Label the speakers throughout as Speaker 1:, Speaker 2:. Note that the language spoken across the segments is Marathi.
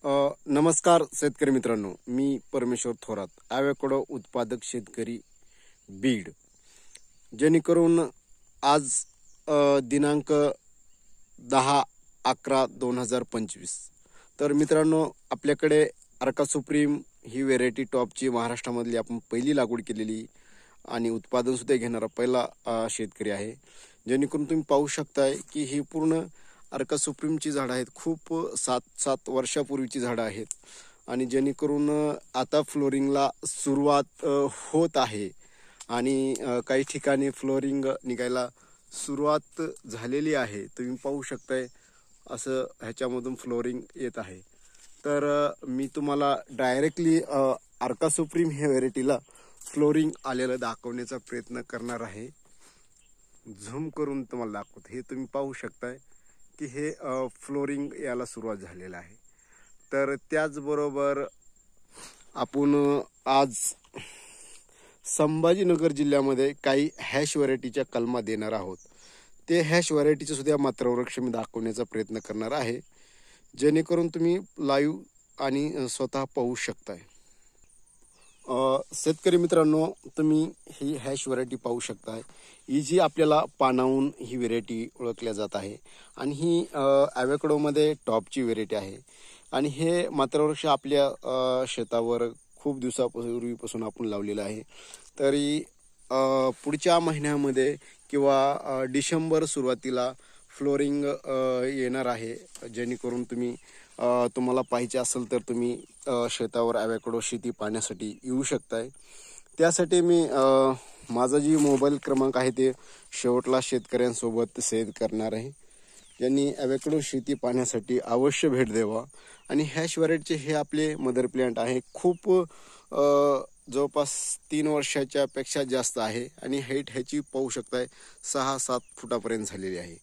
Speaker 1: नमस्कार शेतकरी मित्रांनो, मी परमेश्वर थोरात, ॲव्होकॅडो उत्पादक शेतकरी बीड. जेणेकरून आज दिनांक 10/11/2025. तर मित्रांनो, आपल्याकडे अर्का सुप्रीम ही व्हेरायटी टॉपची महाराष्ट्रामधली आपण पहिली लागवड केलेली आणि उत्पादन सुद्धा घेणारा पहिला शेतकरी आहे. जेणेकरून तुम्ही पाहू शकताय की ही पूर्ण अर्का सुप्रीमची झाडं आहेत. खूप 7 वर्षापूर्वीची झाडं आहेत आणि जेणेकरून आता फ्लोरिंगला सुरुवात होत आहे आणि काही ठिकाणी फ्लोरिंग निघायला सुरुवात झालेली आहे. तुम्ही पाहू शकताय असं ह्याच्यामधून फ्लोरिंग येत आहे. तर मी तुम्हाला डायरेक्टली अर्का सुप्रीम ह्या व्हेरायटीला फ्लोरिंग आलेलं दाखवण्याचा प्रयत्न करणार आहे. झूम करून तुम्हाला दाखवतो. हे तुम्ही पाहू शकताय की हे फ्लोरिंग याला सुरुवात झालेलं आहे. तर त्याचबरोबर आपण आज संभाजीनगर जिल्ह्यामध्ये काही हॅश व्हरायटीच्या कलमा देणार आहोत. ते हॅश व्हरायटीचे सुद्धा मात्रवृक्ष मी दाखवण्याचा प्रयत्न करणार आहे, जेणेकरून तुम्ही लाईव्ह आणि स्वतः पाहू शकताय. शेतकरी मित्रांनो, तुम्ही ही हॅश व्हरायटी पाहू शकताय. ही जी आपल्याला पानावून ही व्हेरायटी ओळखल्या जात आहे आणि ही ॲव्होकॅडोमध्ये टॉपची व्हेरायटी आहे. आणि हे मात्रवृक्ष आपल्या शेतावर खूप दिवसापूर्वीपासून आपण लावलेलं आहे. तरी पुढच्या महिन्यामध्ये किंवा डिसेंबर सुरुवातीला फ्लोरिंग येणार आहे. जेणेकरून तुम्हाला पाहिजे असेल तर तुम्ही शेतावर ॲव्होकॅडो शेती पाहण्यासाठी येऊ शकताय. त्यासाठी मी माझा जी मोबाईल क्रमांक आहे ते शेवटला शेतकऱ्यांसोबत शेअर करणार आहे. यांनी ॲव्होकॅडो शेती पाहण्यासाठी अवश्य भेट द्यावा. आणि हॅश व्हरायटीचे हे आपले मदर प्लांट आहे. खूप जवळपास 3 वर्षाच्या पेक्षा जास्त आहे आणि हाईट ह्याची पाहू शकताय 6-7 फुटापर्यंत झालेली आहे.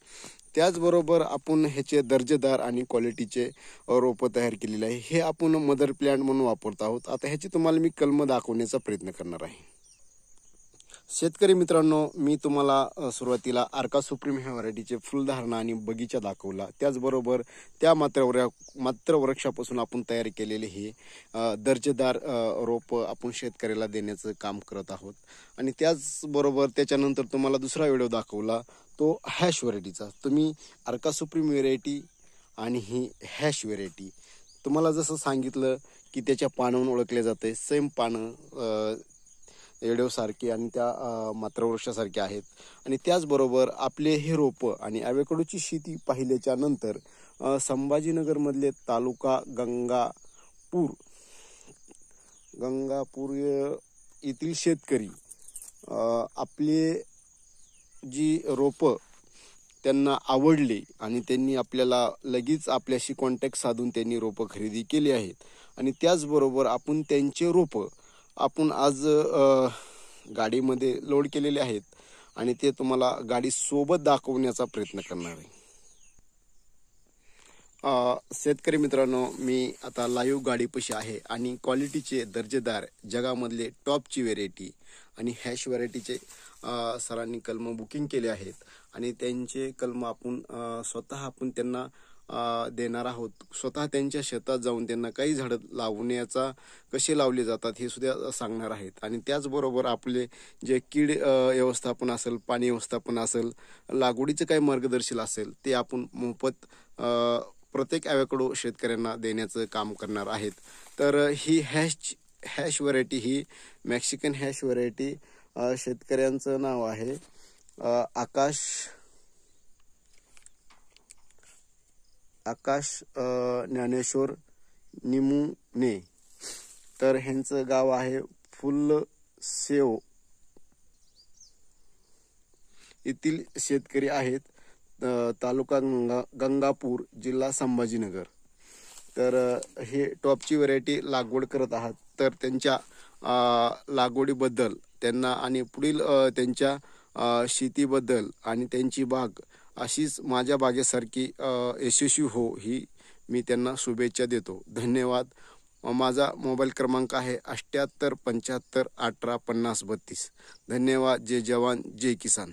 Speaker 1: त्याचबरोबर आपण ह्याचे दर्जेदार आणि क्वालिटीचे रोपं तयार केलेले आहे. हे आपण मदर प्लांट म्हणून वापरत आहोत. आता ह्याची तुम्हाला मी कलम दाखवण्याचा प्रयत्न करणार आहे. शेतकरी मित्रांनो, मी तुम्हाला सुरुवातीला अर्का सुप्रीम ह्या व्हरायटीचे फुलधारणा आणि बगीचा दाखवला. त्याचबरोबर त्या मात्रवृक्षापासून आपण तयार केलेले हे दर्जेदार रोपं आपण शेतकऱ्याला देण्याचं काम करत आहोत. आणि त्याचबरोबर त्याच्यानंतर तुम्हाला दुसरा व्हिडिओ दाखवला तो हॅश व्हरायटीचा. तुम्ही अर्का सुप्रीम व्हेरायटी आणि ही हॅश व्हेरायटी तुम्हाला जसं सांगितलं की त्याच्या पानावरून ओळखले जाते. सेम पानं एवढ्यासारखे आणि त्या मात्रवृक्षासारखे आहेत. आणि त्याचबरोबर आपले हे रोपं आणि ॲव्होकॅडोची शेती पाहिल्याच्या नंतर संभाजीनगरमधले तालुका गंगापूर येथील शेतकरी आपले जी रोपं त्यांना आवडली आणि त्यांनी आपल्याला लगेच आपल्याशी कॉन्टॅक्ट साधून त्यांनी रोपं खरेदी केली आहेत. आणि त्याचबरोबर आपण त्यांचे रोपं आपण आज गाडीमध्ये लोड केलेले आहेत आणि ते तुम्हाला गाडी सोबत दाखवण्याचा प्रयत्न करणार आहे. शेतकरी मित्रांनो, मी आता लाईव्ह गाडीपाशी आहे आणि क्वालिटीचे दर्जेदार जगामधले टॉपची व्हेरायटी आणि हॅश व्हेरायटीचे सरांनी कलम बुकिंग केले आहेत आणि त्यांचे कलम आपण स्वतः त्यांना देणार आहोत. स्वतः त्यांच्या शेतात जाऊन त्यांना काही झाडं लावण्याचा कसे लावले जातात हे सुद्धा सांगणार आहेत. आणि त्याचबरोबर आपले जे कीड व्यवस्थापन असेल, पाणी व्यवस्थापन असेल, लागवडीचं काही मार्गदर्शन असेल ते आपण मोफत प्रत्येक ॲव्होकॅडो शेतकऱ्यांना देण्याचं काम करणार आहेत. तर ही हॅश व्हरायटी ही मेक्सिकन हॅश व्हरायटी शेतकऱ्यांचं नाव आहे आकाश ज्ञानेश्वर निमुने. तर ह्यांचं गाव आहे फुलसेव येथील शेतकरी आहेत. तालुका गंगापूर, जिल्हा संभाजीनगर. तर हे टॉपची व्हरायटी लागवड करत आहात. तर त्यांच्या लागवडीबद्दल त्यांना आणि पुढील त्यांच्या शेतीबद्दल आणि त्यांची बाग अशीच माझ्या बागेसारखी यशस्वी हो ही मी त्यांना शुभेच्छा देतो. धन्यवाद. माझा मोबाईल क्रमांक आहे 78 75 18 50 32. धन्यवाद. जय जवान जय किसान.